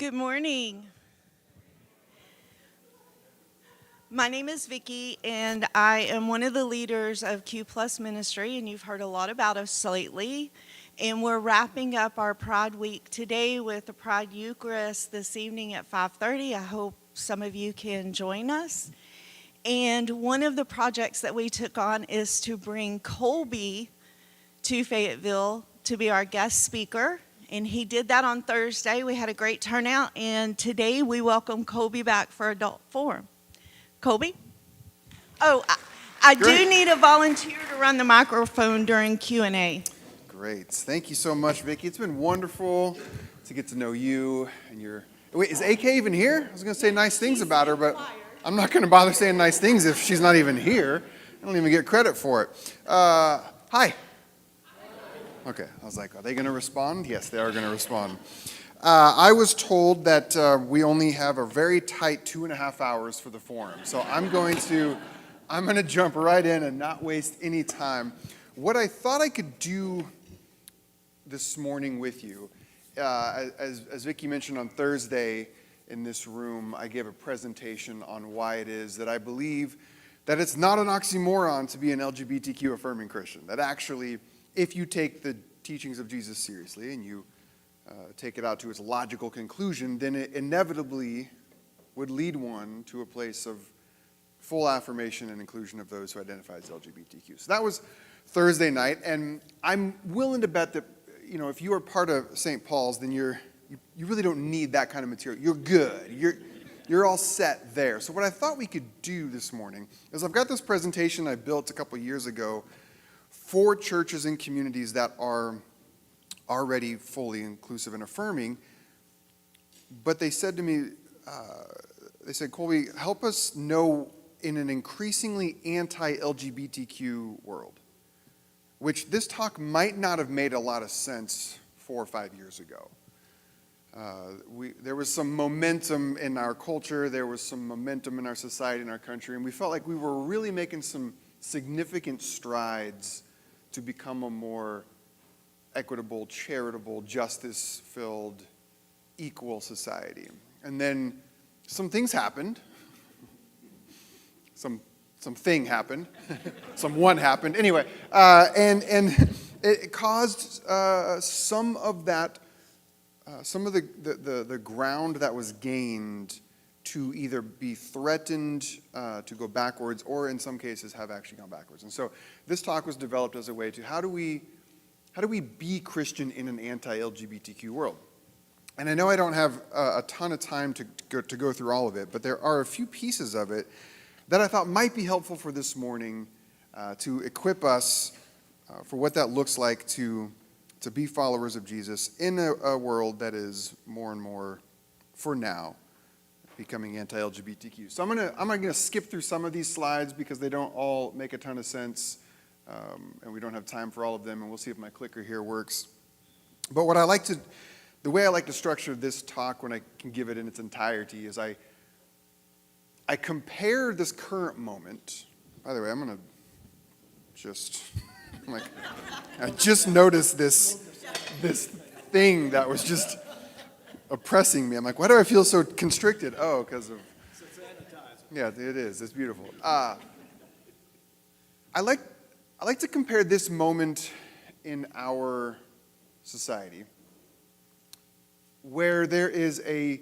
Good morning. My name is Vicki, and I am one of the leaders of Q Plus Ministry, and you've heard a lot about us lately. And we're wrapping up our Pride Week today with the Pride Eucharist this evening at 5:30. I hope some of you can join us. And one of the projects that we took on is to bring Colby to Fayetteville to be our guest speaker. And he did that on Thursday. We had a great turnout, and today we welcome Colby back for Adult Forum. Colby? Oh, I do need a volunteer to run the microphone during Q&A. Great. Thank you so much, Vicki. It's been wonderful to get to know you and your... Wait, is AK even here? I was going to say nice things about her, but I'm not going to bother saying nice things if she's not even here. I don't even get credit for it. Hi. Okay. I was like, are they going to respond? Yes, they are going to respond. I was told that we only have a very tight 2.5 hours for the forum. So I'm going to jump right in and not waste any time. What I thought I could do this morning with you, as Vicki mentioned on Thursday in this room, I gave a presentation on why it is that I believe that it's not an oxymoron to be an LGBTQ affirming Christian. That actually, if you take the teachings of Jesus seriously and you take it out to its logical conclusion, then it inevitably would lead one to a place of full affirmation and inclusion of those who identify as LGBTQ. So that was Thursday night, and I'm willing to bet that, if you are part of St. Paul's, then you really don't need that kind of material. You're good. You're all set there. So what I thought we could do this morning is I've got this presentation I built a couple years ago for churches and communities that are already fully inclusive and affirming, but they said to me, Colby, help us know in an increasingly anti-LGBTQ world, which this talk might not have made a lot of sense 4 or 5 years ago. There was some momentum in our culture, there was some momentum in our society, in our country, and we felt like we were really making some significant strides to become a more equitable, charitable, justice-filled, equal society. And then some things happened. Something happened. Someone happened. Anyway, and it caused some of the ground that was gained to either be threatened to go backwards, or in some cases have actually gone backwards. And so this talk was developed as a way to how do we be Christian in an anti-LGBTQ world? And I know I don't have a ton of time to go through all of it, but there are a few pieces of it that I thought might be helpful for this morning to equip us for what that looks like to be followers of Jesus in a world that is more and more, for now, becoming anti-LGBTQ. So I'm gonna skip through some of these slides because they don't all make a ton of sense. And we don't have time for all of them, and we'll see if my clicker here works. But the way I like to structure this talk when I can give it in its entirety is I compare this current moment. By the way, I'm gonna just, I just noticed this thing that was just oppressing me. I'm like, why do I feel so constricted? Oh, because of, yeah, it is, it's beautiful. I like to compare this moment in our society where there is a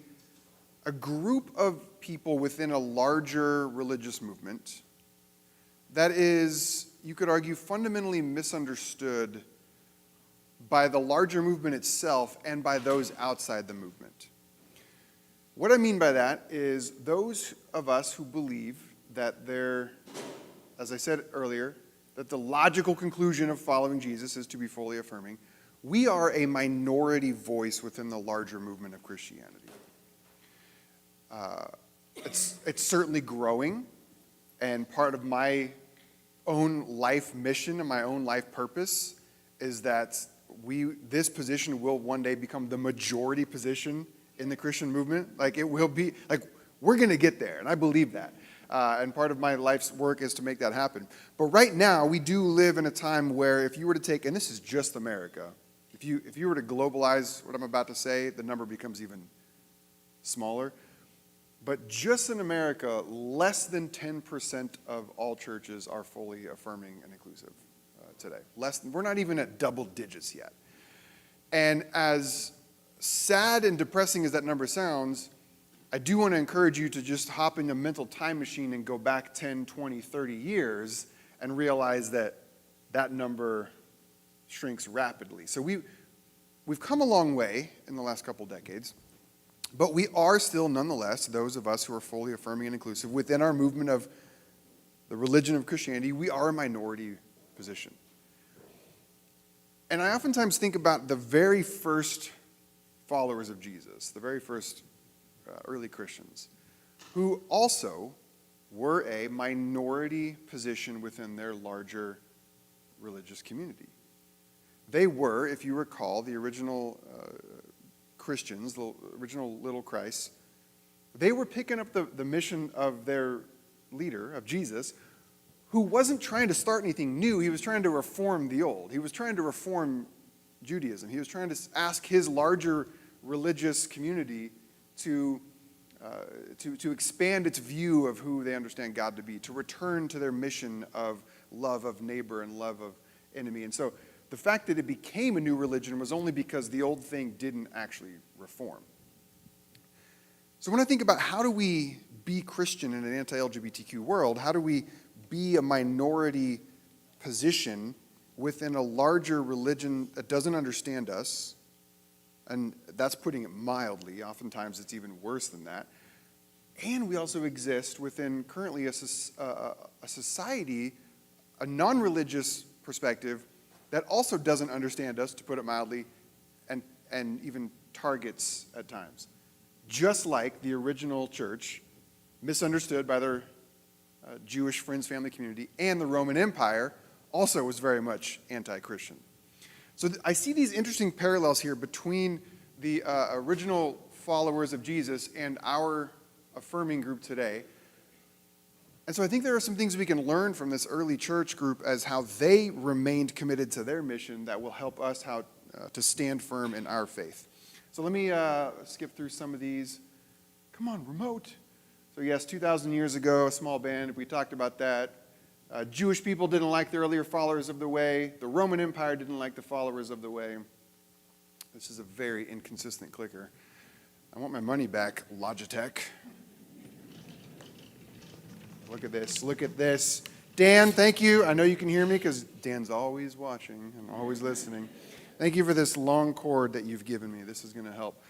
group of people within a larger religious movement that is, you could argue, fundamentally misunderstood by the larger movement itself and by those outside the movement. What I mean by that is those of us who believe that there, as I said earlier, that the logical conclusion of following Jesus is to be fully affirming, we are a minority voice within the larger movement of Christianity. It's certainly growing, and part of my own life mission and my own life purpose is that this position will one day become the majority position in the Christian movement. Like, it will be, like, we're going to get there, and I believe that. And part of my life's work is to make that happen. But right now, we do live in a time where if you were to take, and this is just America, if you were to globalize what I'm about to say, the number becomes smaller. But just in America, less than 10% of all churches are fully affirming and inclusive today. We're not even at double digits yet. And as sad and depressing as that number sounds, I do want to encourage you to just hop in a mental time machine and go back 10, 20, 30 years and realize that that number shrinks rapidly. So we've come a long way in the last couple decades, but we are still nonetheless, those of us who are fully affirming and inclusive, within our movement of the religion of Christianity, we are a minority position. And I oftentimes think about the very first followers of Jesus, the very first early Christians, who also were a minority position within their larger religious community. They were, if you recall, the original Christians, the original little Christs. They were picking up the mission of their leader, of Jesus, who wasn't trying to start anything new. He was trying to reform the old. He was trying to reform Judaism. He was trying to ask his larger religious community to expand its view of who they understand God to be, to return to their mission of love of neighbor and love of enemy. And so the fact that it became a new religion was only because the old thing didn't actually reform. So when I think about how do we be Christian in an anti-LGBTQ world, how do we be a minority position within a larger religion that doesn't understand us, and that's putting it mildly. Oftentimes it's even worse than that. And we also exist within currently a society, a non-religious perspective, that also doesn't understand us, to put it mildly, and even targets at times. Just like the original church, misunderstood by their Jewish friends, family, community, and the Roman Empire also was very much anti-Christian. So I see these interesting parallels here between the original followers of Jesus and our affirming group today. And so I think there are some things we can learn from this early church group as how they remained committed to their mission that will help us how to stand firm in our faith. So let me skip through some of these. Come on, remote. So yes, 2,000 years ago, a small band, we talked about that. Jewish people didn't like the earlier followers of the way. The Roman Empire didn't like the followers of the way. This is a very inconsistent clicker. I want my money back, Logitech. Look at this, look at this. Dan, thank you. I know you can hear me because Dan's always watching and always listening. Thank you for this long cord that you've given me. This is going to help.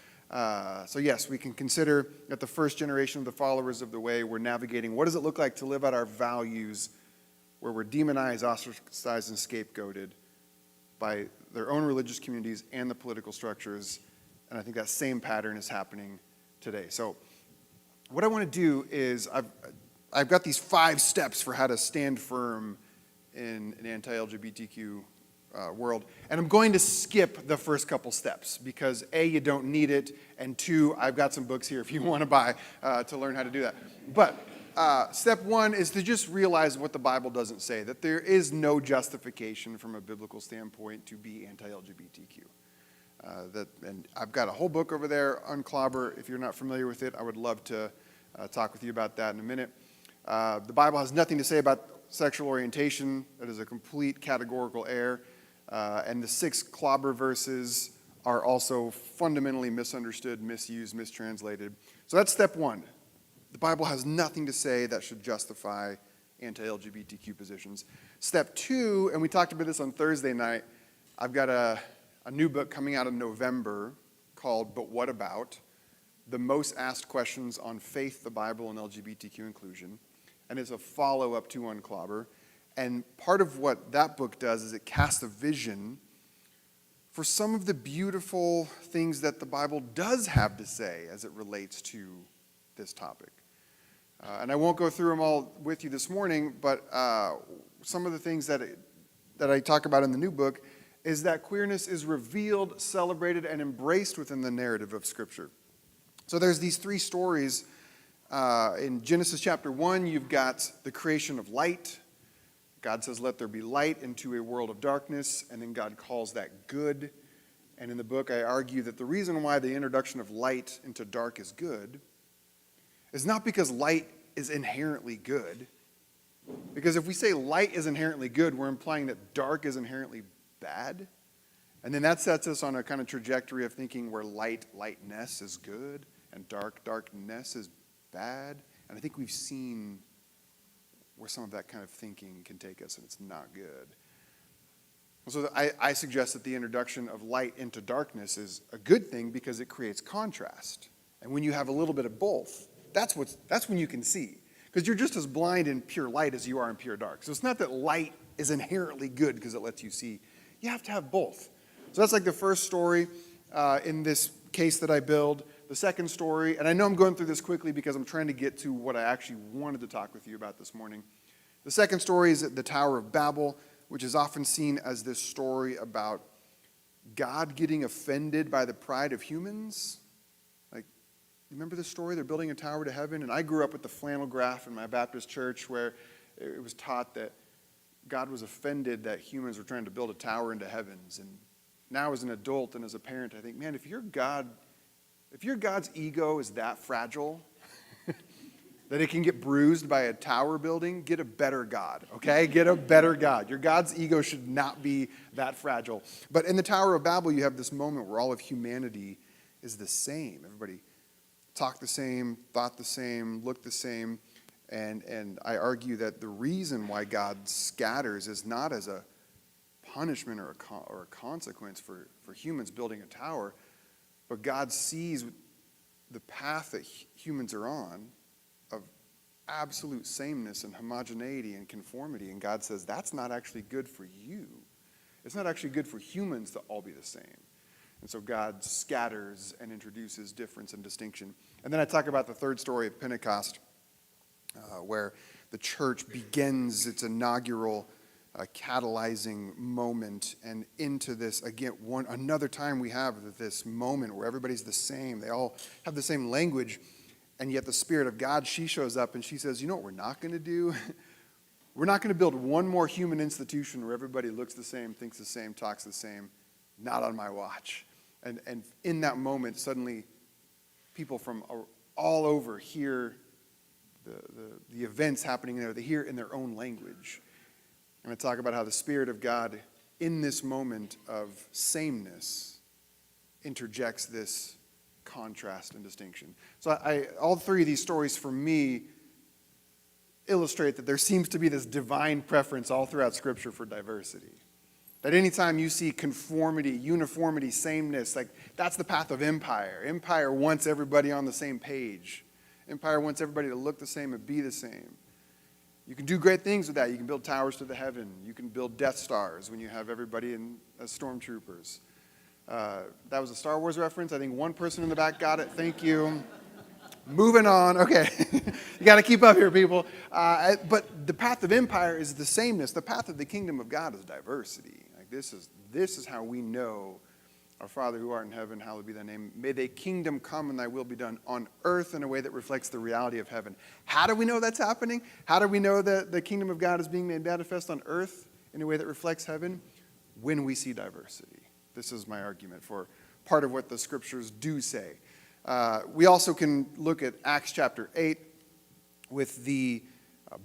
So yes, we can consider that the first generation of the followers of the way were navigating what does it look like to live out our values where we're demonized, ostracized, and scapegoated by their own religious communities and the political structures. And I think that same pattern is happening today. So what I want to do is I've got these 5 steps for how to stand firm in an anti-LGBTQ world. And I'm going to skip the first couple steps because A, you don't need it, and 2, I've got some books here if you want to buy to learn how to do that. But step 1 is to just realize what the Bible doesn't say, that there is no justification from a biblical standpoint to be anti-LGBTQ. And I've got a whole book over there on Clobber. If you're not familiar with it, I would love to talk with you about that in a minute. The Bible has nothing to say about sexual orientation. That is a complete categorical error. And the 6 Clobber verses are also fundamentally misunderstood, misused, mistranslated. So that's step 1. The Bible has nothing to say that should justify anti-LGBTQ positions. Step 2, and we talked about this on Thursday night, I've got a new book coming out in November called But What About? The Most Asked Questions on Faith, the Bible, and LGBTQ Inclusion. And it's a follow-up to Unclobber. And part of what that book does is it casts a vision for some of the beautiful things that the Bible does have to say as it relates to this topic. And I won't go through them all with you this morning, but some of the things that I talk about in the new book is that queerness is revealed, celebrated, and embraced within the narrative of Scripture. So there's these 3 stories. In Genesis chapter 1, you've got the creation of light. God says, let there be light into a world of darkness, and then God calls that good. And in the book, I argue that the reason why the introduction of light into dark is good is not because light is inherently good. Because if we say light is inherently good, we're implying that dark is inherently bad. And then that sets us on a kind of trajectory of thinking where lightness is good, and darkness is bad. And I think we've seen where some of that kind of thinking can take us, and it's not good. So I suggest that the introduction of light into darkness is a good thing because it creates contrast. And when you have a little bit of both, that's when you can see. Because you're just as blind in pure light as you are in pure dark. So it's not that light is inherently good because it lets you see. You have to have both. So that's like the first story in this case that I build. The second story, and I know I'm going through this quickly because I'm trying to get to what I actually wanted to talk with you about this morning. The second story is the Tower of Babel, which is often seen as this story about God getting offended by the pride of humans. Like, you remember this story? They're building a tower to heaven, and I grew up with the flannel graph in my Baptist church where it was taught that God was offended that humans were trying to build a tower into heavens. And now as an adult and as a parent, I think, man, if your God's ego is that fragile, that it can get bruised by a tower building, get a better God, okay? Get a better God. Your God's ego should not be that fragile. But in the Tower of Babel, you have this moment where all of humanity is the same. Everybody talked the same, thought the same, looked the same. And I argue that the reason why God scatters is not as a punishment or a consequence for humans building a tower, but God sees the path that humans are on of absolute sameness and homogeneity and conformity. And God says, that's not actually good for you. It's not actually good for humans to all be the same. And so God scatters and introduces difference and distinction. And then I talk about the third story of Pentecost, where the church begins its inaugural catalyzing moment, and into this, again, another time we have this moment where everybody's the same. They all have the same language. And yet the Spirit of God, she shows up and she says, you know what we're not going to do? We're not going to build one more human institution where everybody looks the same, thinks the same, talks the same. Not on my watch. And in that moment, suddenly people from all over hear the events happening there. They hear it in their own language. And I talk about how the Spirit of God, in this moment of sameness, interjects this contrast and distinction. So all three of these stories for me illustrate that there seems to be this divine preference all throughout Scripture for diversity. That anytime you see conformity, uniformity, sameness, like that's the path of empire. Empire wants everybody on the same page. Empire wants everybody to look the same and be the same. You can do great things with that. You can build towers to the heaven. You can build Death Stars when you have everybody as stormtroopers. That was a Star Wars reference. I think one person in the back got it. Thank you. Moving on. Okay. You got to keep up here, people. But the path of empire is the sameness. The path of the kingdom of God is diversity. Like this is how we know our Father who art in heaven, hallowed be thy name. May thy kingdom come and thy will be done on earth in a way that reflects the reality of heaven. How do we know that's happening? How do we know that the kingdom of God is being made manifest on earth in a way that reflects heaven? When we see diversity. This is my argument for part of what the scriptures do say. We also can look at Acts chapter 8 with the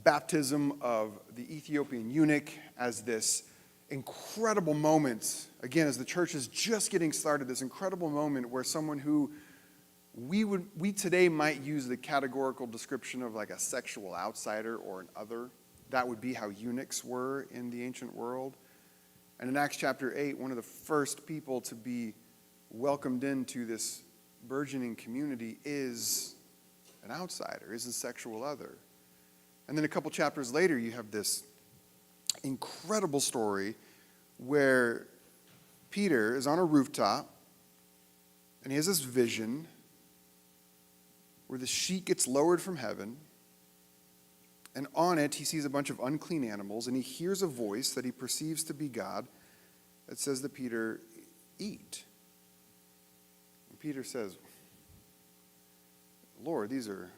baptism of the Ethiopian eunuch as this incredible moment, again, as the church is just getting started, this incredible moment where someone who we today might use the categorical description of like a sexual outsider or an other. That would be how eunuchs were in the ancient world. And in Acts chapter 8, one of the first people to be welcomed into this burgeoning community is an outsider, is a sexual other. And then a couple chapters later, you have this incredible story where Peter is on a rooftop and he has this vision where the sheet gets lowered from heaven, and on it he sees a bunch of unclean animals, and he hears a voice that he perceives to be God that says to Peter, eat. And Peter says, Lord, these are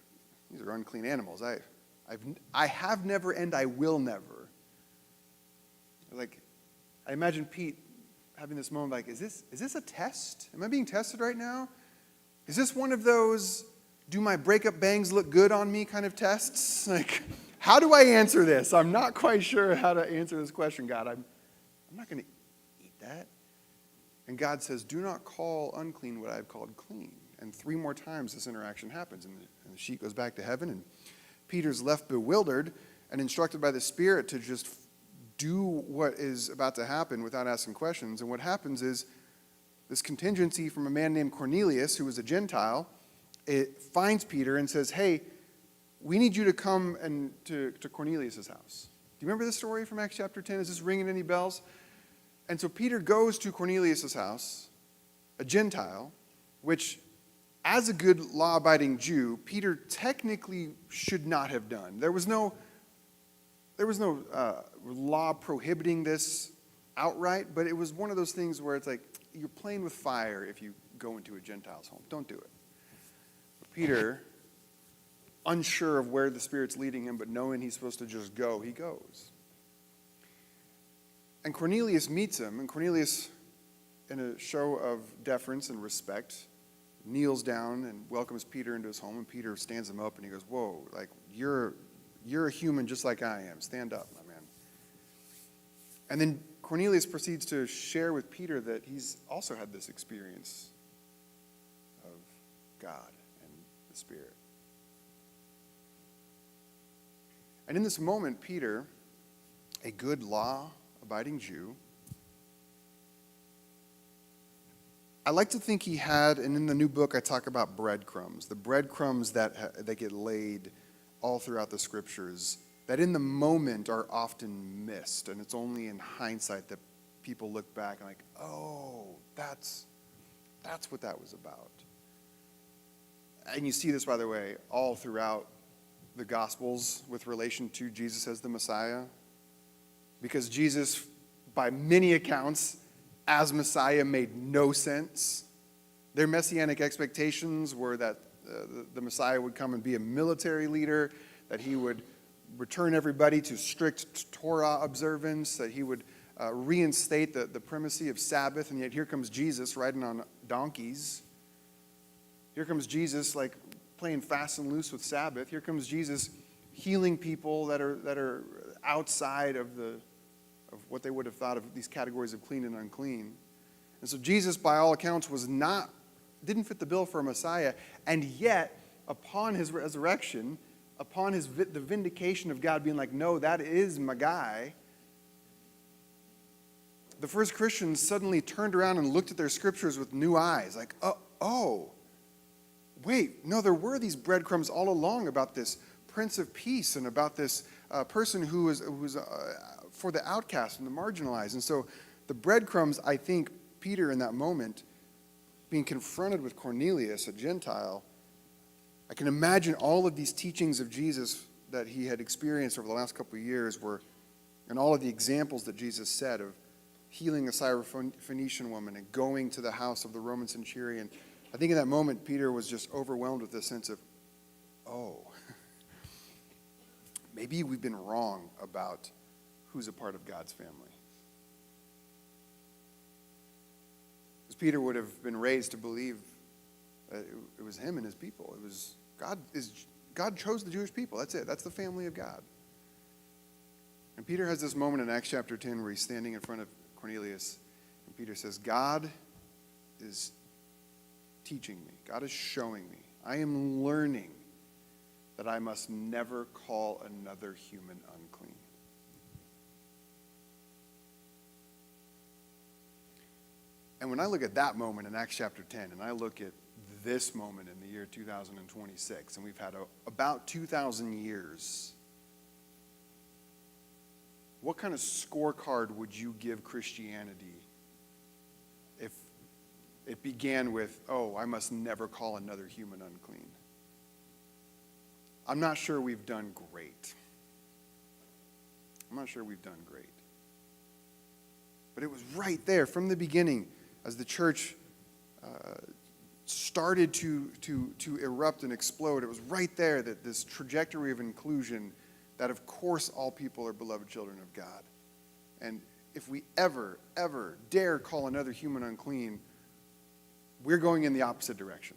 unclean animals. I have never and I will never. Like, I imagine Pete having this moment like, is this a test? Am I being tested right now? Is this one of those, do my breakup bangs look good on me kind of tests? Like, how do I answer this? I'm not quite sure how to answer this question, God. I'm not going to eat that. And God says, do not call unclean what I've called clean. And 3 more times this interaction happens. And the sheep goes back to heaven. And Peter's left bewildered and instructed by the Spirit to just do what is about to happen without asking questions. And what happens is this contingency from a man named Cornelius, who was a Gentile, it finds Peter and says, hey, we need you to come to Cornelius' house. Do you remember this story from Acts chapter 10? Is this ringing any bells? And so Peter goes to Cornelius' house, a Gentile, which, as a good law-abiding Jew, Peter technically should not have done. There was no law prohibiting this outright, but it was one of those things where it's like, you're playing with fire if you go into a Gentile's home. Don't do it. But Peter, unsure of where the Spirit's leading him, but knowing he's supposed to just go, he goes. And Cornelius meets him, and Cornelius, in a show of deference and respect, kneels down and welcomes Peter into his home, and Peter stands him up and he goes, whoa, like, you're a human just like I am. Stand up, my man. And then Cornelius proceeds to share with Peter that he's also had this experience of God and the Spirit. And in this moment, Peter, a good law-abiding Jew, I like to think he had, and in the new book I talk about breadcrumbs, the breadcrumbs that get laid all throughout the scriptures, that in the moment are often missed, and it's only in hindsight that people look back and like, oh, that's what that was about. And you see this, by the way, all throughout the Gospels with relation to Jesus as the Messiah, because Jesus, by many accounts, as Messiah made no sense. Their messianic expectations were that the Messiah would come and be a military leader, that he would return everybody to strict Torah observance, that he would reinstate the primacy of Sabbath, and yet here comes Jesus riding on donkeys. Here comes Jesus like playing fast and loose with Sabbath. Here comes Jesus healing people that are outside of what they would have thought of these categories of clean and unclean. And so Jesus, by all accounts, didn't fit the bill for a Messiah, and yet, upon his resurrection, upon the vindication of God being like, no, that is my guy, the first Christians suddenly turned around and looked at their scriptures with new eyes, like, wait, no, there were these breadcrumbs all along about this Prince of Peace and about this person who was for the outcast and the marginalized. And so the breadcrumbs, I think, Peter in that moment, being confronted with Cornelius, a Gentile, I can imagine all of these teachings of Jesus that he had experienced over the last couple of years and all of the examples that Jesus said of healing a Syrophoenician woman and going to the house of the Roman centurion. I think in that moment, Peter was just overwhelmed with this sense of, maybe we've been wrong about who's a part of God's family. Because Peter would have been raised to believe that it was him and his people. It was God chose the Jewish people. That's it. That's the family of God. And Peter has this moment in Acts chapter 10 where he's standing in front of Cornelius, and Peter says, God is teaching me. God is showing me. I am learning that I must never call another human unclean. And when I look at that moment in Acts chapter 10, and I look at this moment in the year 2026, and we've had about 2,000 years, what kind of scorecard would you give Christianity if it began with, I must never call another human unclean? I'm not sure we've done great. I'm not sure we've done great. But it was right there from the beginning as the church started to erupt and explode. It was right there that this trajectory of inclusion, that of course all people are beloved children of God. And if we ever dare call another human unclean, we're going in the opposite direction.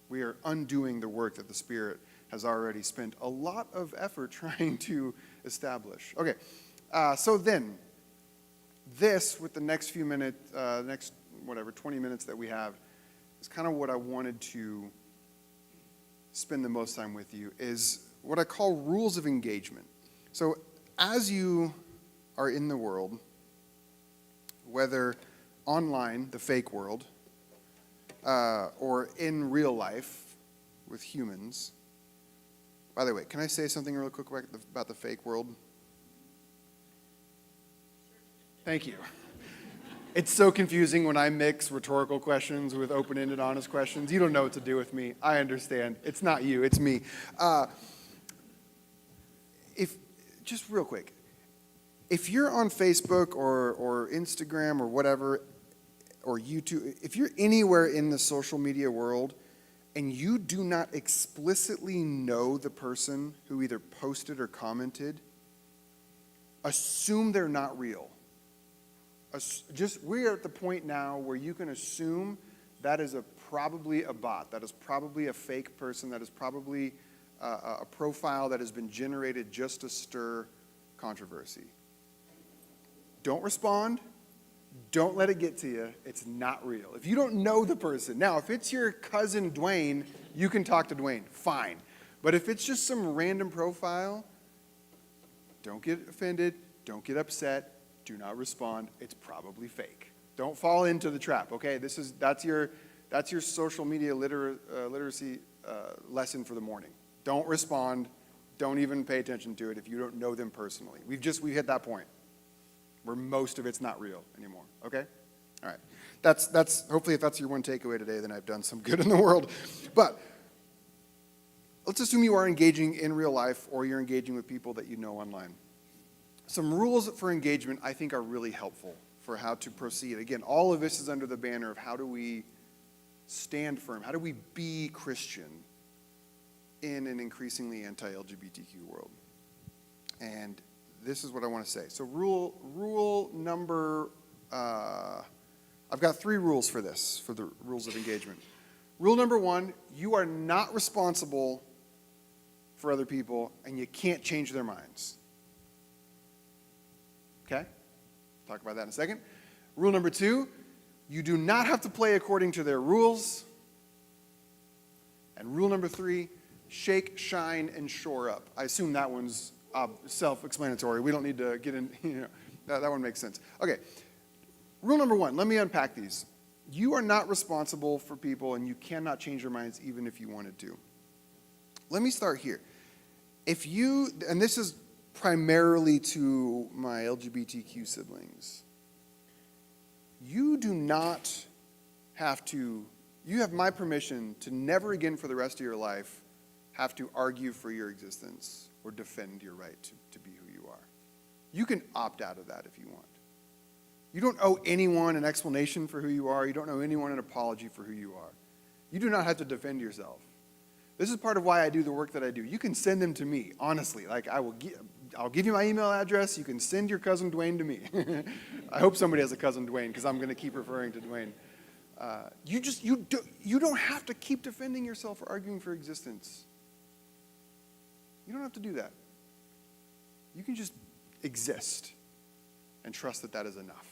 We are undoing the work that the Spirit has already spent a lot of effort trying to establish. Okay, so then, this, with the next few minutes, 20 minutes that we have, is kind of what I wanted to spend the most time with you, is what I call rules of engagement. So as you are in the world, whether online, the fake world, or in real life with humans. By the way, can I say something real quick about the fake world? Thank you. It's so confusing when I mix rhetorical questions with open-ended, honest questions. You don't know what to do with me. I understand. It's not you, it's me. Just real quick, if you're on Facebook or Instagram or whatever, or YouTube, if you're anywhere in the social media world and you do not explicitly know the person who either posted or commented, assume they're not real. We are at the point now where you can assume that is probably a bot, that is probably a fake person, that is probably a profile that has been generated just to stir controversy. Don't respond. Don't let it get to you. It's not real. If you don't know the person, now if it's your cousin Dwayne, you can talk to Dwayne, fine. But if it's just some random profile, don't get offended, don't get upset, do not respond. It's probably fake. Don't fall into the trap, okay? That's your social media literacy lesson for the morning. Don't respond. Don't even pay attention to it if you don't know them personally. We've hit that point where most of it's not real anymore, okay? All right. That's hopefully if that's your one takeaway today, then I've done some good in the world. But let's assume you are engaging in real life or you're engaging with people that you know online. Some rules for engagement I think are really helpful for how to proceed. Again, all of this is under the banner of how do we stand firm? How do we be Christian in an increasingly anti-LGBTQ world? And this is what I want to say. So rule number, I've got 3 rules for this, for the rules of engagement. Rule number 1, you are not responsible for other people and you can't change their minds. Okay? Talk about that in a second. Rule number 2, you do not have to play according to their rules. And rule number 3, shake, shine, and shore up. I assume that one's self-explanatory. We don't need to get in, that one makes sense. Okay, rule number 1, let me unpack these. You are not responsible for people and you cannot change their minds even if you wanted to. Let me start here. And this is primarily to my LGBTQ siblings, you have my permission to never again for the rest of your life have to argue for your existence or defend your right to be who you are. You can opt out of that if you want. You don't owe anyone an explanation for who you are. You don't owe anyone an apology for who you are. You do not have to defend yourself. This is part of why I do the work that I do. You can send them to me, honestly. Like I'll give you my email address. You can send your cousin Dwayne to me. I hope somebody has a cousin Dwayne because I'm going to keep referring to Dwayne. You don't have to keep defending yourself or arguing for existence. You don't have to do that. You can just exist and trust that that is enough.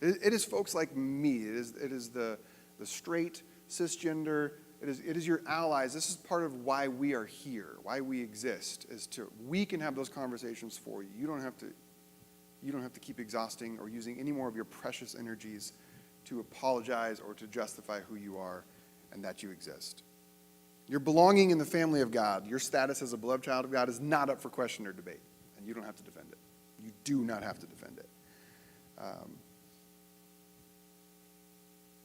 It is folks like me. It is the straight, cisgender. It is your allies. This is part of why we are here, why we exist, we can have those conversations for you. You don't have to keep exhausting or using any more of your precious energies to apologize or to justify who you are and that you exist. Your belonging in the family of God, your status as a beloved child of God is not up for question or debate, and you don't have to defend it. You do not have to defend it.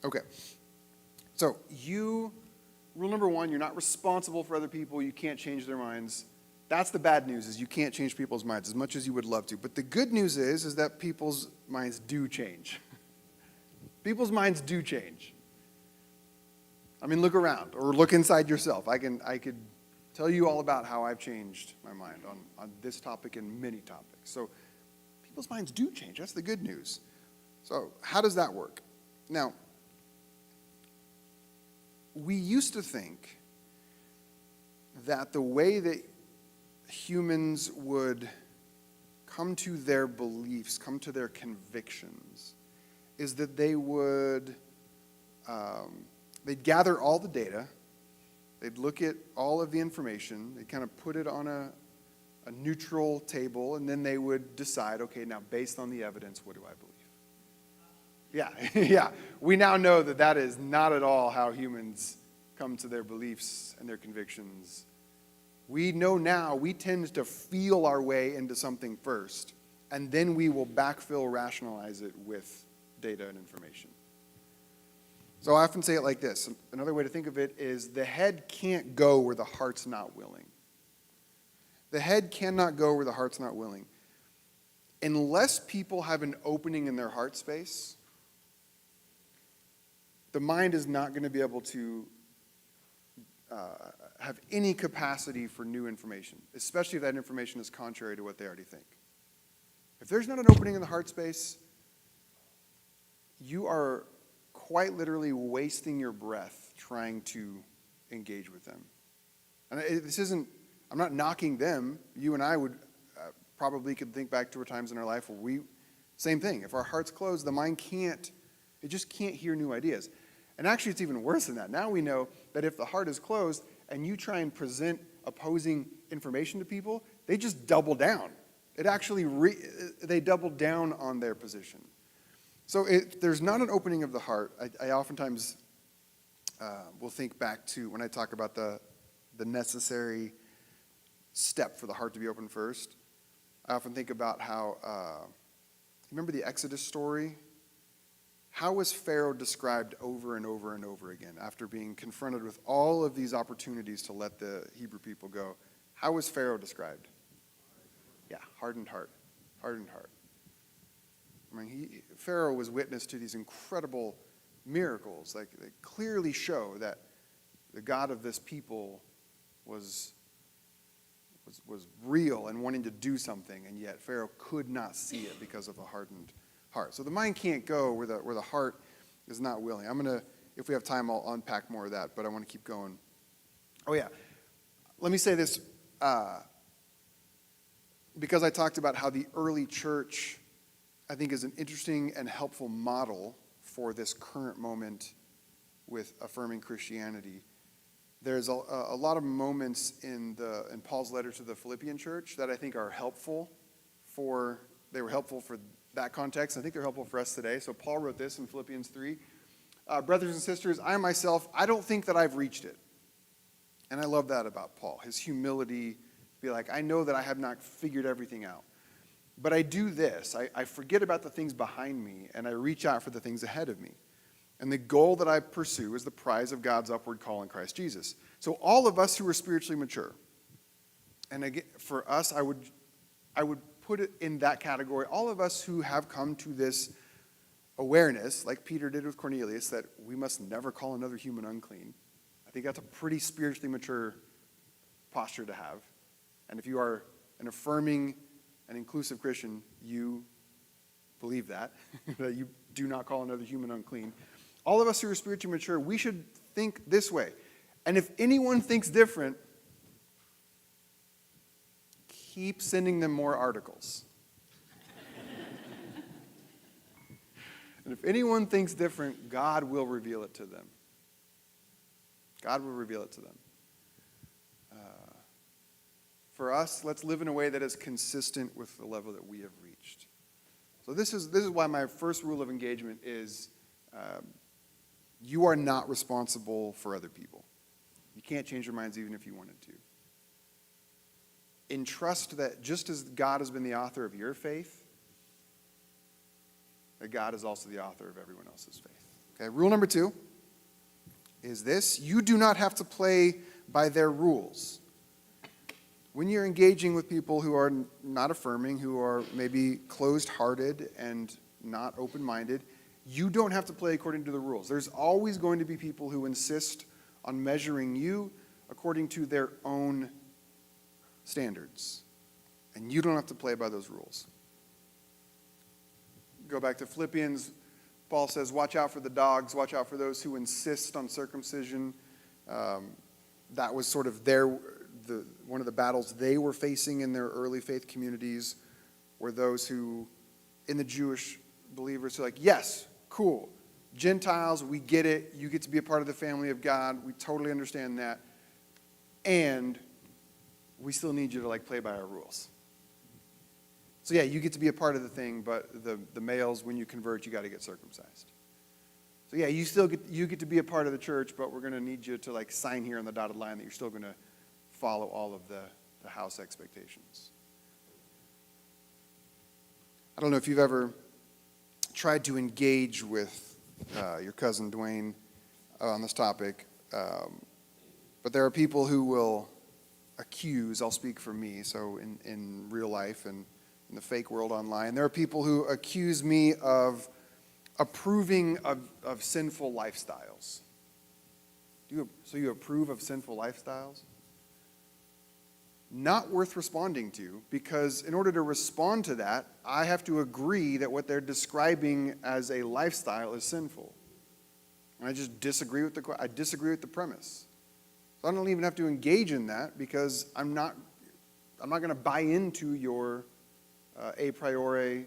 Okay. So rule number 1, you're not responsible for other people. You can't change their minds. That's the bad news, is you can't change people's minds as much as you would love to. But the good news is that people's minds do change. People's minds do change. I mean, look around or look inside yourself. I could tell you all about how I've changed my mind on this topic and many topics. So people's minds do change. That's the good news. So how does that work? Now, we used to think that the way that humans would come to their beliefs, come to their convictions, is that they would, they'd gather all the data, they'd look at all of the information, they'd kind of put it on a neutral table, and then they would decide, okay, now based on the evidence, what do I believe? Yeah, yeah. We now know that that is not at all how humans come to their beliefs and their convictions. We know now we tend to feel our way into something first, and then we will backfill, rationalize it with data and information. So I often say it like this. Another way to think of it is the head can't go where the heart's not willing. The head cannot go where the heart's not willing. Unless people have an opening in their heart space, the mind is not going to be able to have any capacity for new information, especially if that information is contrary to what they already think. If there's not an opening in the heart space, you are quite literally wasting your breath trying to engage with them. And this isn't, I'm not knocking them. You and I would probably could think back to times in our life where same thing. If our heart's closed, the mind it just can't hear new ideas. And actually, it's even worse than that. Now we know that if the heart is closed and you try and present opposing information to people, they just double down. It actually, they double down on their position. So there's not an opening of the heart. I oftentimes will think back to when I talk about the necessary step for the heart to be open first. I often think about how, remember the Exodus story? How was Pharaoh described over and over and over again after being confronted with all of these opportunities to let the Hebrew people go? How was Pharaoh described? Yeah, hardened heart. Hardened heart. I mean, Pharaoh was witness to these incredible miracles. Like, they clearly show that the God of this people was real and wanting to do something, and yet Pharaoh could not see it because of a hardened heart. So the mind can't go where the heart is not willing. I'm going to, if we have time, I'll unpack more of that, but I want to keep going. Oh, yeah. Let me say this, because I talked about how the early church, I think, is an interesting and helpful model for this current moment with affirming Christianity. There's a lot of moments in Paul's letter to the Philippian church that I think are helpful they were helpful for that context. I think they're helpful for us today. So Paul wrote this in Philippians 3. Brothers and sisters, I myself, I don't think that I've reached it. And I love that about Paul, his humility, be like, I know that I have not figured everything out. But I do this. I forget about the things behind me, and I reach out for the things ahead of me. And the goal that I pursue is the prize of God's upward call in Christ Jesus. So all of us who are spiritually mature, and again, for us, I would put it in that category. All of us who have come to this awareness, like Peter did with Cornelius, that we must never call another human unclean. I think that's a pretty spiritually mature posture to have. And if you are an affirming and inclusive Christian, you believe that, that you do not call another human unclean. All of us who are spiritually mature, we should think this way. And if anyone thinks different, keep sending them more articles. And if anyone thinks different, God will reveal it to them. God will reveal it to them. For us, let's live in a way that is consistent with the level that we have reached. So this is why my first rule of engagement is you are not responsible for other people. You can't change their minds even if you wanted to. Entrust that just as God has been the author of your faith, that God is also the author of everyone else's faith. Okay, rule number 2 is this: you do not have to play by their rules. When you're engaging with people who are not affirming, who are maybe closed-hearted and not open-minded, you don't have to play according to the rules. There's always going to be people who insist on measuring you according to their own standards. And you don't have to play by those rules. Go back to Philippians. Paul says, watch out for the dogs, watch out for those who insist on circumcision. That was sort of one of the battles they were facing in their early faith communities, were those who, in the Jewish believers, who are like, yes, cool, Gentiles, we get it, you get to be a part of the family of God, we totally understand that, and we still need you to play by our rules. So yeah, you get to be a part of the thing, but the males, when you convert, you got to get circumcised. So yeah, you get to be a part of the church, but we're going to need you to sign here on the dotted line that you're still going to follow all of the house expectations. I don't know if you've ever tried to engage with your cousin Dwayne on this topic, but there are people who will accuse, I'll speak for me, so in real life and in the fake world online, there are people who accuse me of approving of sinful lifestyles. So you approve of sinful lifestyles? Not worth responding to, because in order to respond to that, I have to agree that what they're describing as a lifestyle is sinful. And I just disagree with the premise. So I don't even have to engage in that, because I'm not going to buy into your a priori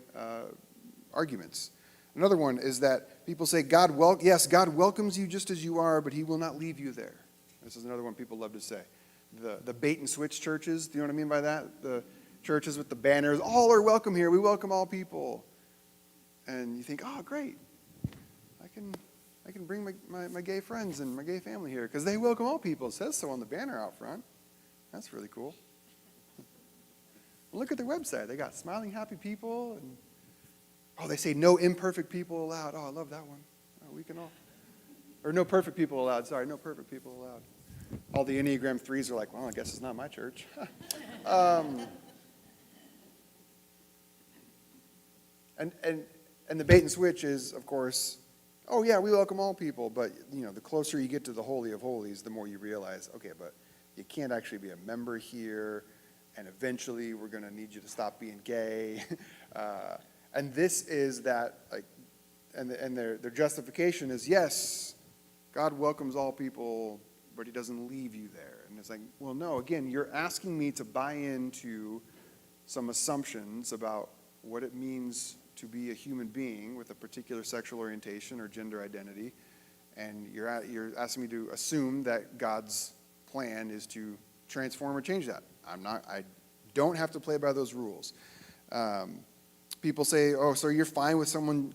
arguments. Another one is that people say, God welcomes you just as you are, but he will not leave you there. This is another one people love to say. The bait and switch churches, do you know what I mean by that? The churches with the banners, all are welcome here, we welcome all people. And you think, oh, great, I can bring my gay friends and my gay family here, because they welcome all people. It says so on the banner out front. That's really cool. Look at their website. They got smiling, happy people. And they say no imperfect people allowed. Oh, I love that one. Oh, we can all. Or no perfect people allowed. Sorry, no perfect people allowed. All the Enneagram 3s are like, well, I guess it's not my church. And the bait and switch is, of course, oh yeah, we welcome all people. But the closer you get to the Holy of Holies, the more you realize, okay, but you can't actually be a member here. And eventually we're going to need you to stop being gay. And this is that, and their justification is, yes, God welcomes all people, but he doesn't leave you there. And it's like, well, no, again, you're asking me to buy into some assumptions about what it means to be a human being with a particular sexual orientation or gender identity. And you're asking me to assume that God's plan is to transform or change that. I don't have to play by those rules. People say, oh, so you're fine with someone,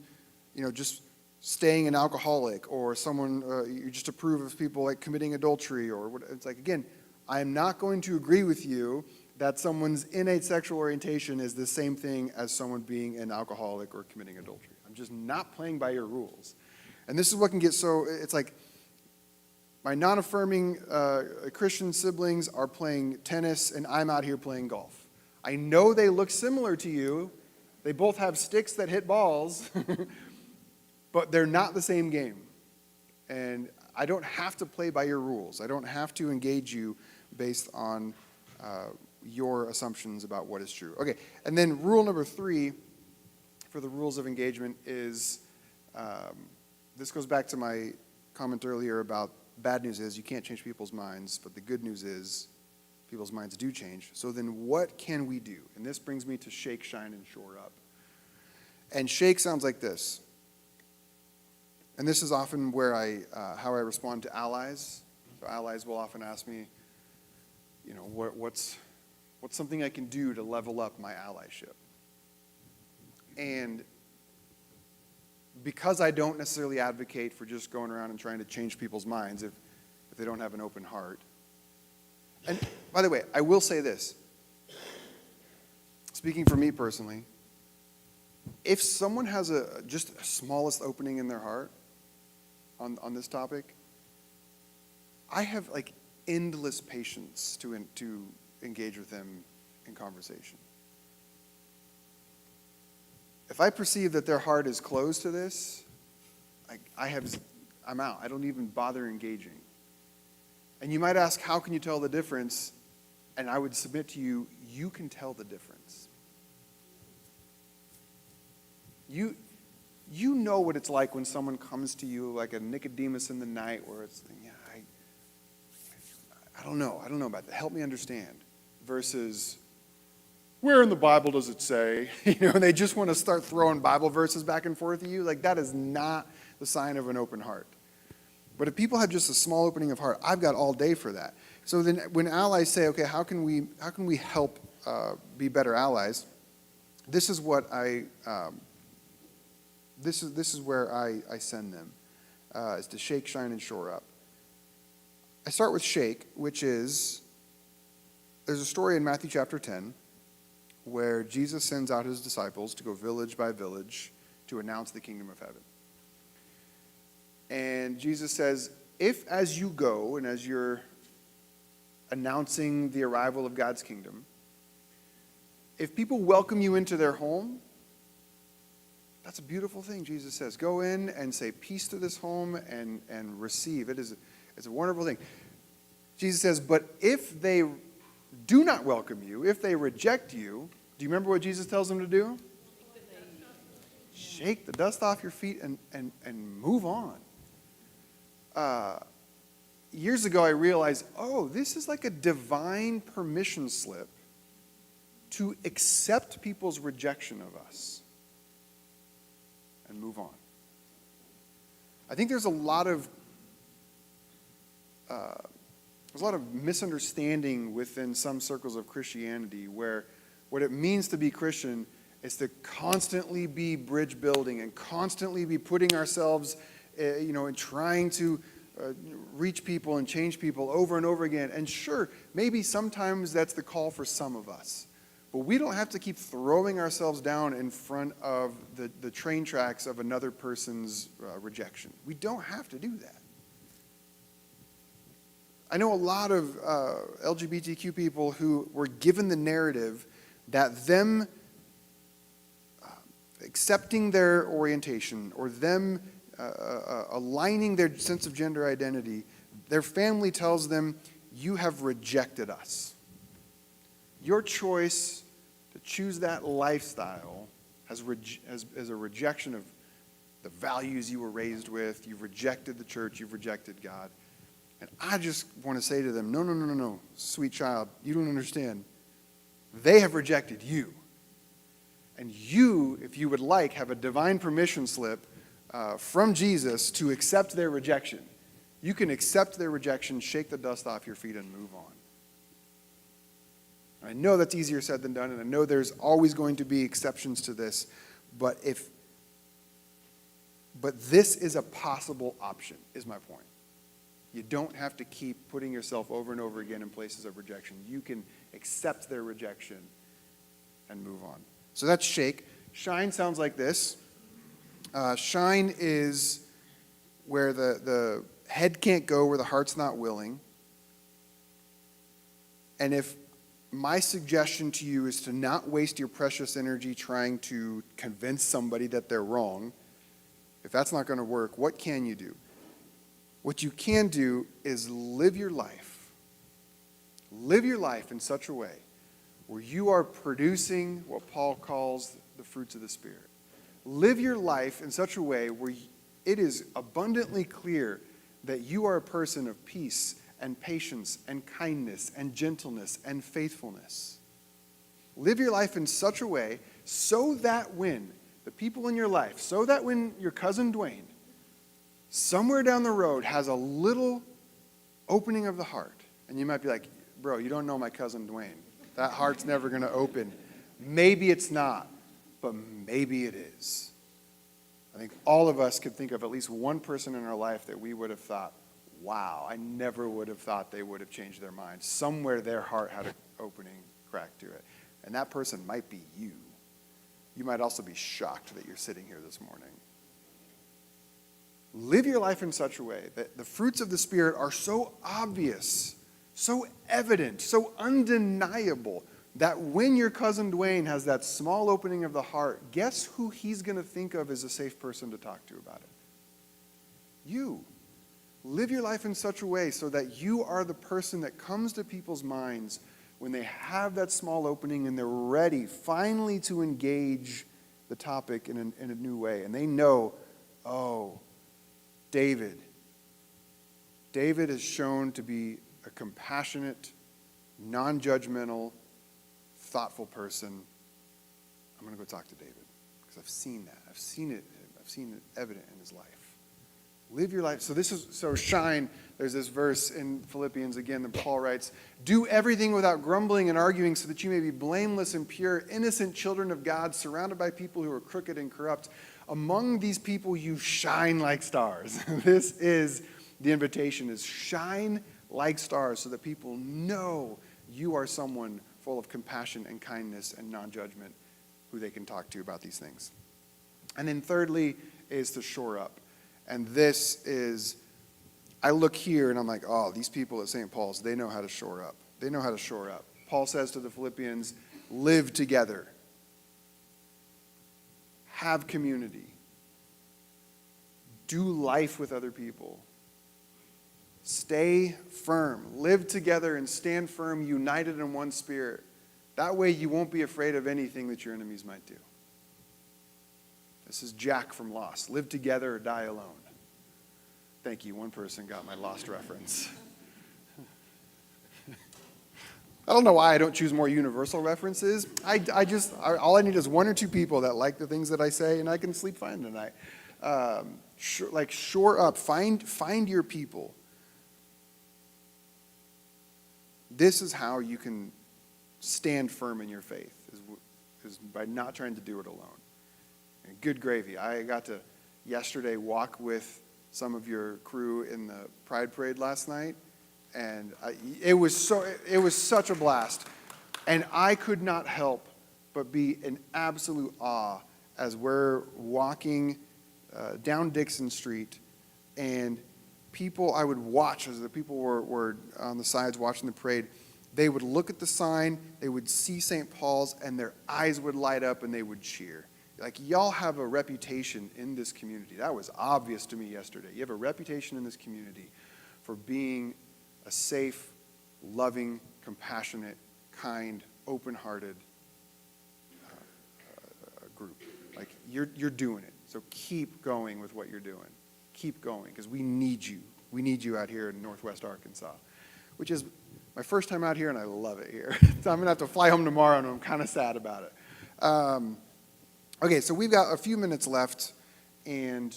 just staying an alcoholic, or someone, you just approve of people committing adultery, or what? It's again, I am not going to agree with you that someone's innate sexual orientation is the same thing as someone being an alcoholic or committing adultery. I'm just not playing by your rules. And this is what can get it's like, my non-affirming Christian siblings are playing tennis, and I'm out here playing golf. I know they look similar to you. They both have sticks that hit balls, but they're not the same game. And I don't have to play by your rules. I don't have to engage you based on your assumptions about what is true. Okay, and then rule number 3 for the rules of engagement is, this goes back to my comment earlier about bad news is you can't change people's minds, but the good news is people's minds do change. So then what can we do? And this brings me to shake, shine, and shore up. And shake sounds like this. And this is often where how I respond to allies. So allies will often ask me, what's something I can do to level up my allyship? And because I don't necessarily advocate for just going around and trying to change people's minds if they don't have an open heart. And by the way, I will say this. Speaking for me personally, if someone has just a smallest opening in their heart on this topic, I have endless patience to engage with them in conversation. If I perceive that their heart is closed to this, I'm out. I don't even bother engaging. And you might ask, how can you tell the difference? And I would submit to you, you can tell the difference. You know what it's like when someone comes to you like a Nicodemus in the night where it's, yeah, I don't know about that. Help me understand. Versus, where in the Bible does it say? And they just want to start throwing Bible verses back and forth at you. Like, that is not the sign of an open heart. But if people have just a small opening of heart, I've got all day for that. So then when allies say, okay, how can we help be better allies? This is what this is where I send them, is to shake, shine, and shore up. I start with shake, which is, there's a story in Matthew chapter 10 where Jesus sends out his disciples to go village by village to announce the kingdom of heaven. And Jesus says, if as you go and as you're announcing the arrival of God's kingdom, if people welcome you into their home, that's a beautiful thing, Jesus says. Go in and say peace to this home and receive. It's a wonderful thing. Jesus says, but if they do not welcome you, if they reject you, do you remember what Jesus tells them to do? Shake the dust off your feet and move on. Years ago, I realized, this is like a divine permission slip to accept people's rejection of us and move on. I think there's a lot of misunderstanding within some circles of Christianity where what it means to be Christian is to constantly be bridge building and constantly be putting ourselves, and trying to reach people and change people over and over again. And sure, maybe sometimes that's the call for some of us. But we don't have to keep throwing ourselves down in front of the train tracks of another person's rejection. We don't have to do that. I know a lot of LGBTQ people who were given the narrative that them accepting their orientation or them aligning their sense of gender identity, their family tells them, you have rejected us. Your choice to choose that lifestyle as a rejection of the values you were raised with. You've rejected the church. You've rejected God. And I just want to say to them, no, sweet child, you don't understand. They have rejected you. And you, if you would like, have a divine permission slip from Jesus to accept their rejection. You can accept their rejection, shake the dust off your feet, and move on. I know that's easier said than done, and I know there's always going to be exceptions to this, but this is a possible option, is my point. You don't have to keep putting yourself over and over again in places of rejection. You can accept their rejection and move on. So that's shake. Shine sounds like this. Shine is where the head can't go, where the heart's not willing. And if my suggestion to you is to not waste your precious energy trying to convince somebody that they're wrong, if that's not going to work, what can you do? What you can do is live your life. Live your life in such a way where you are producing what Paul calls the fruits of the Spirit. Live your life in such a way where it is abundantly clear that you are a person of peace and patience and kindness and gentleness and faithfulness. Live your life in such a way so that when the people in your life, so that when your cousin Dwayne, somewhere down the road has a little opening of the heart, and you might be like, bro, you don't know my cousin Dwayne. That heart's never going to open. Maybe it's not, but maybe it is. I think all of us could think of at least one person in our life that we would have thought, wow, I never would have thought they would have changed their mind. Somewhere their heart had an opening crack to it. And that person might be you. You might also be shocked that you're sitting here this morning. Live your life in such a way that the fruits of the Spirit are so obvious, so evident, so undeniable, that when your cousin Dwayne has that small opening of the heart, guess who he's going to think of as a safe person to talk to about it? You. Live your life in such a way so that you are the person that comes to people's minds when they have that small opening and they're ready finally to engage the topic in a new way. And they know, oh, David is shown to be a compassionate, non-judgmental, thoughtful person. I'm going to go talk to David because I've seen that. I've seen it evident in his life. Live your life. So shine. There's this verse in Philippians again that Paul writes, do everything without grumbling and arguing so that you may be blameless and pure, innocent children of God, surrounded by people who are crooked and corrupt. Among these people you shine like stars. This is the invitation, is shine like stars so that people know you are someone full of compassion and kindness and non-judgment who they can talk to about these things. And then thirdly is to shore up. And this is, I look here and I'm like, oh, these people at St. Paul's, they know how to shore up. They know how to shore up. Paul says to the Philippians, live together. Have community. Do life with other people. Stay firm. Live together and stand firm, united in one spirit. That way you won't be afraid of anything that your enemies might do. This is Jack from Lost. Live together or die alone. Thank you. One person got my Lost reference. I don't know why I don't choose more universal references. All I need is one or two people that like the things that I say, and I can sleep fine tonight. Shore up. Find your people. This is how you can stand firm in your faith, is by not trying to do it alone. And good gravy. I got to yesterday walk with some of your crew in the Pride Parade last night, and it was such a blast. And I could not help but be in absolute awe as we're walking down Dixon Street, and people I would watch as the people were on the sides watching the parade. They would look at the sign, they would see St. Paul's, and their eyes would light up and they would cheer. Like, y'all have a reputation in this community. That was obvious to me yesterday. You have a reputation in this community for being a safe, loving, compassionate, kind, open-hearted group. Like, you're doing it. So keep going with what you're doing. Keep going, because we need you. We need you out here in Northwest Arkansas, which is my first time out here, and I love it here. So I'm going to have to fly home tomorrow, and I'm kind of sad about it. Okay, so we've got a few minutes left, and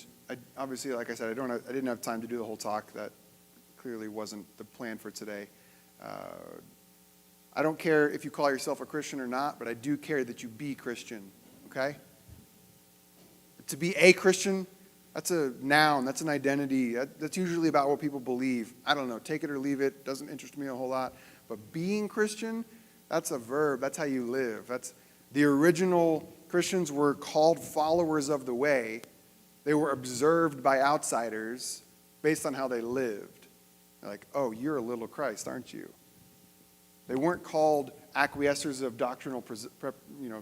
obviously, like I said, I didn't have time to do the whole talk. That clearly wasn't the plan for today. I don't care if you call yourself a Christian or not, but I do care that you be Christian, okay? To be a Christian, that's a noun, that's an identity. That's usually about what people believe. I don't know, take it or leave it, doesn't interest me a whole lot. But being Christian, that's a verb, that's how you live. That's the original Christians were called followers of the way. They were observed by outsiders based on how they lived. They're like, oh, you're a little Christ, aren't you? They weren't called acquiescers of doctrinal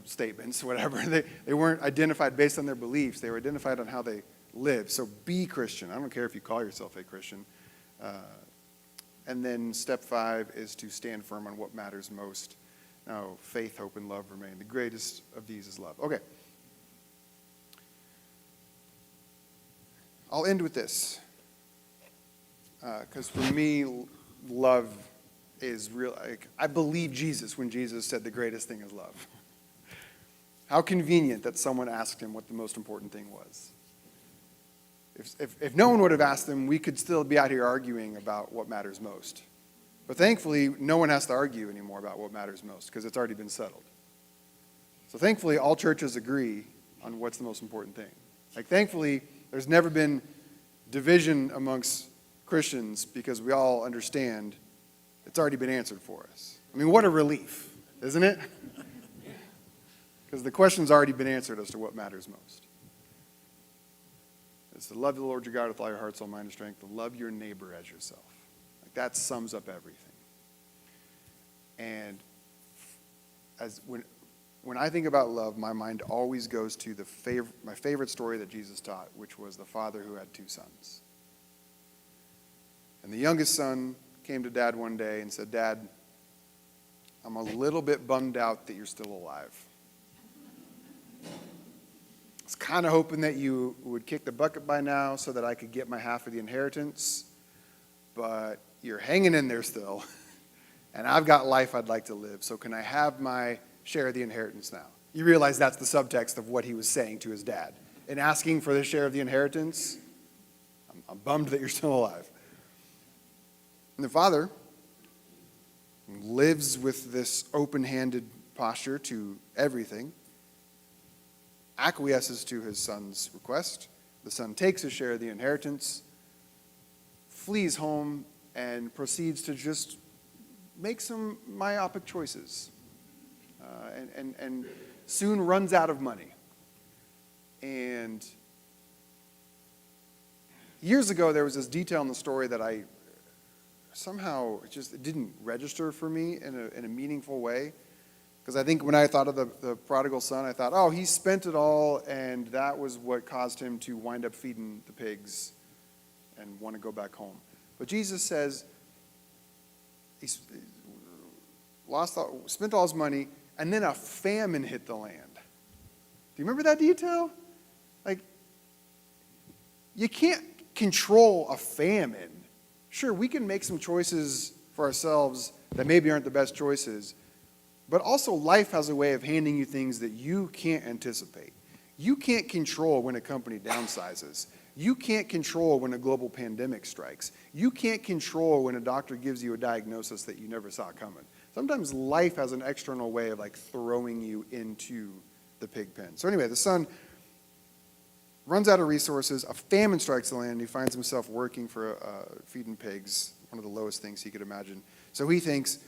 statements, whatever. They weren't identified based on their beliefs. They were identified on how they lived. So be Christian. I don't care if you call yourself a Christian. And then step 5 is to stand firm on what matters most. Now, faith, hope, and love remain. The greatest of these is love. Okay. I'll end with this. Because for me, love is real. I believe Jesus when Jesus said the greatest thing is love. How convenient that someone asked him what the most important thing was. If no one would have asked him, we could still be out here arguing about what matters most. But thankfully, no one has to argue anymore about what matters most because it's already been settled. So thankfully, all churches agree on what's the most important thing. Like, thankfully, there's never been division amongst Christians because we all understand it's already been answered for us. I mean, what a relief, isn't it? Because the question's already been answered as to what matters most. It's to love the Lord your God with all your heart, soul, mind, and strength, to love your neighbor as yourself. Like, that sums up everything. And when I think about love, my mind always goes to my favorite story that Jesus taught, which was the father who had 2 sons. And the youngest son came to Dad one day and said, Dad, I'm a little bit bummed out that you're still alive. was kind of hoping that you would kick the bucket by now so that I could get my half of the inheritance, but you're hanging in there still, and I've got life I'd like to live, so can I have my share of the inheritance now? You realize that's the subtext of what he was saying to his dad. In asking for the share of the inheritance, I'm bummed that you're still alive. And the father lives with this open-handed posture to everything, acquiesces to his son's request. The son takes his share of the inheritance, flees home, and proceeds to just make some myopic choices, and soon runs out of money. And years ago, there was this detail in the story that I somehow it didn't register for me in a meaningful way. Because I think when I thought of the prodigal son, I thought, oh, he spent it all, and that was what caused him to wind up feeding the pigs and want to go back home. But Jesus says he spent all his money, and then a famine hit the land. Do you remember that detail? Like, you can't control a famine. Sure, we can make some choices for ourselves that maybe aren't the best choices, but also life has a way of handing you things that you can't anticipate. You can't control when a company downsizes. You can't control when a global pandemic strikes. You can't control when a doctor gives you a diagnosis that you never saw coming. Sometimes life has an external way of like throwing you into the pig pen. So anyway, the son runs out of resources. A famine strikes the land, and he finds himself working for feeding pigs, one of the lowest things he could imagine. So he thinks,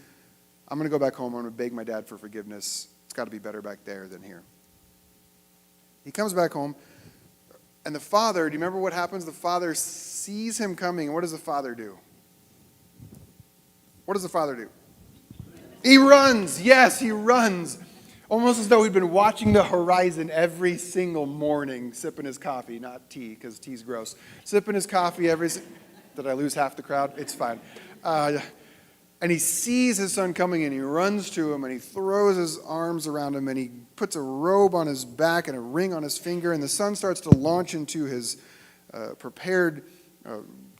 I'm going to go back home. I'm going to beg my dad for forgiveness. It's got to be better back there than here. He comes back home, and the father, do you remember what happens? The father sees him coming, and what does the father do? What does the father do? He runs. Yes, he runs. Almost as though he'd been watching the horizon every single morning, sipping his coffee, not tea, because tea's gross. Sipping his coffee Did I lose half the crowd? It's fine. And he sees his son coming, and he runs to him, and he throws his arms around him, and he puts a robe on his back and a ring on his finger, and the son starts to launch into his prepared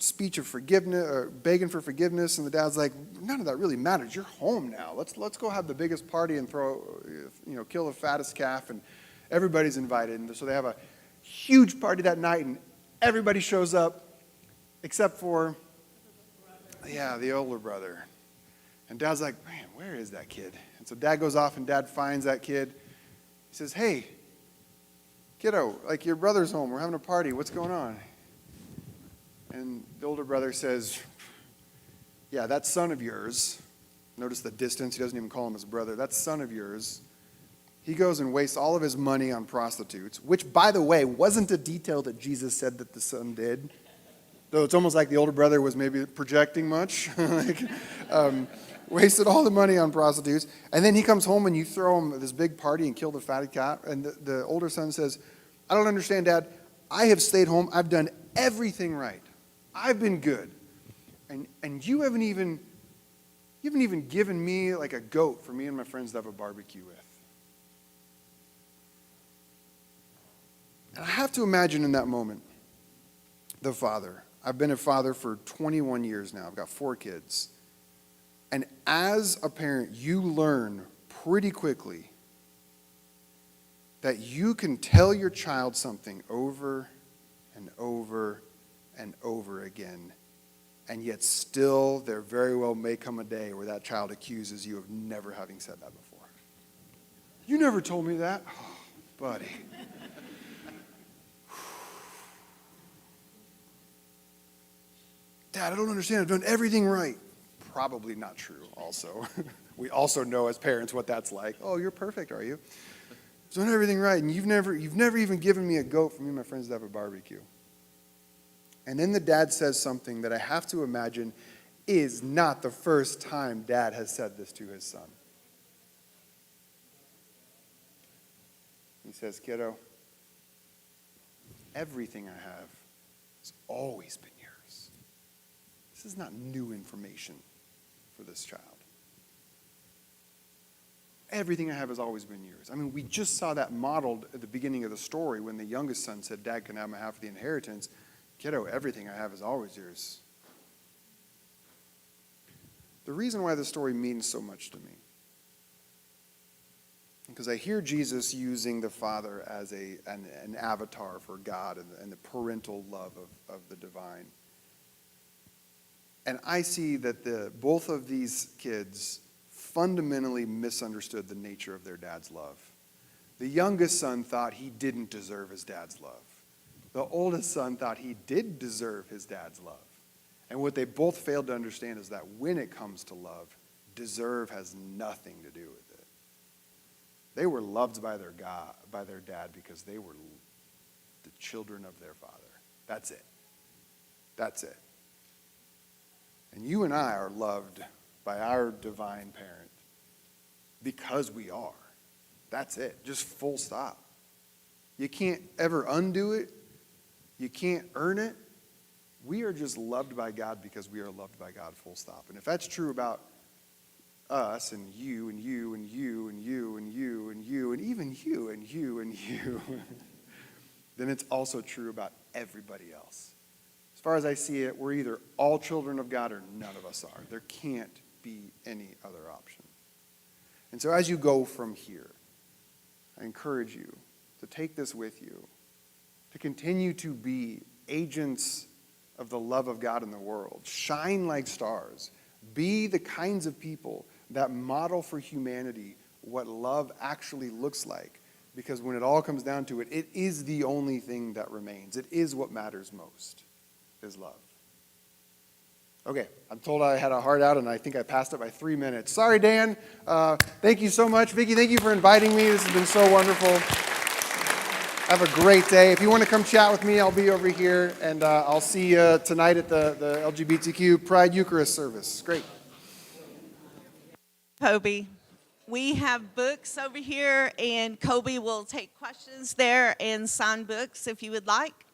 speech of forgiveness, begging for forgiveness, and the dad's like, none of that really matters. You're home now. Let's go have the biggest party and kill the fattest calf, and everybody's invited. And so they have a huge party that night, and everybody shows up except for, the older brother. And dad's like, man, where is that kid? And so dad goes off, and dad finds that kid. He says, hey, kiddo, like your brother's home. We're having a party. What's going on? And the older brother says, yeah, that son of yours, notice the distance, he doesn't even call him his brother, that son of yours, he goes and wastes all of his money on prostitutes, which, by the way, wasn't a detail that Jesus said that the son did. Though it's almost like the older brother was maybe projecting much. Wasted all the money on prostitutes. And then he comes home, and you throw him this big party and kill the fatted calf. And the older son says, I don't understand, Dad. I have stayed home. I've done everything right. I've been good. And you haven't even given me like a goat for me and my friends to have a barbecue with. And I have to imagine in that moment, the father. I've been a father for 21 years now. I've got 4 kids. And as a parent, you learn pretty quickly that you can tell your child something over and over and over again, and yet still there very well may come a day where that child accuses you of never having said that before. You never told me that. Oh, buddy. Dad, I don't understand. I've done everything right. Probably not true also. We also know as parents what that's like. Oh, you're perfect, are you? I've done everything right, and you've never even given me a goat for me and my friends to have a barbecue. And then the dad says something that I have to imagine is not the first time dad has said this to his son. He says, kiddo, everything I have has always been yours. This is not new information for this child. everything I have has always been yours. I mean, we just saw that modeled at the beginning of the story when the youngest son said, Dad, can I have my half of the inheritance? Kiddo, everything I have is always yours. The reason why this story means so much to me, because I hear Jesus using the Father as an avatar for God and the parental love of the divine. And I see that both of these kids fundamentally misunderstood the nature of their dad's love. The youngest son thought he didn't deserve his dad's love. The oldest son thought he did deserve his dad's love. And what they both failed to understand is that when it comes to love, deserve has nothing to do with it. They were loved by their dad because they were the children of their father. That's it. That's it. And you and I are loved by our divine parent because we are. That's it. Just full stop. You can't ever undo it. You can't earn it. We are just loved by God because we are loved by God, full stop. And if that's true about us and you and you and you and you and you and you and even you and you and you, then it's also true about everybody else. As far as I see it, we're either all children of God or none of us are. There can't be any other option. And so as you go from here, I encourage you to take this with you, to continue to be agents of the love of God in the world. Shine like stars. Be the kinds of people that model for humanity what love actually looks like. Because when it all comes down to it, it is the only thing that remains. It is what matters most, is love. Okay, I'm told I had a heart out and I think I passed it by 3 minutes. Sorry, Dan. Thank you so much. Vicki, thank you for inviting me. This has been so wonderful. Have a great day. If you want to come chat with me, I'll be over here. And I'll see you tonight at the LGBTQ Pride Eucharist service. Great. Colby. We have books over here, and Colby will take questions there and sign books if you would like.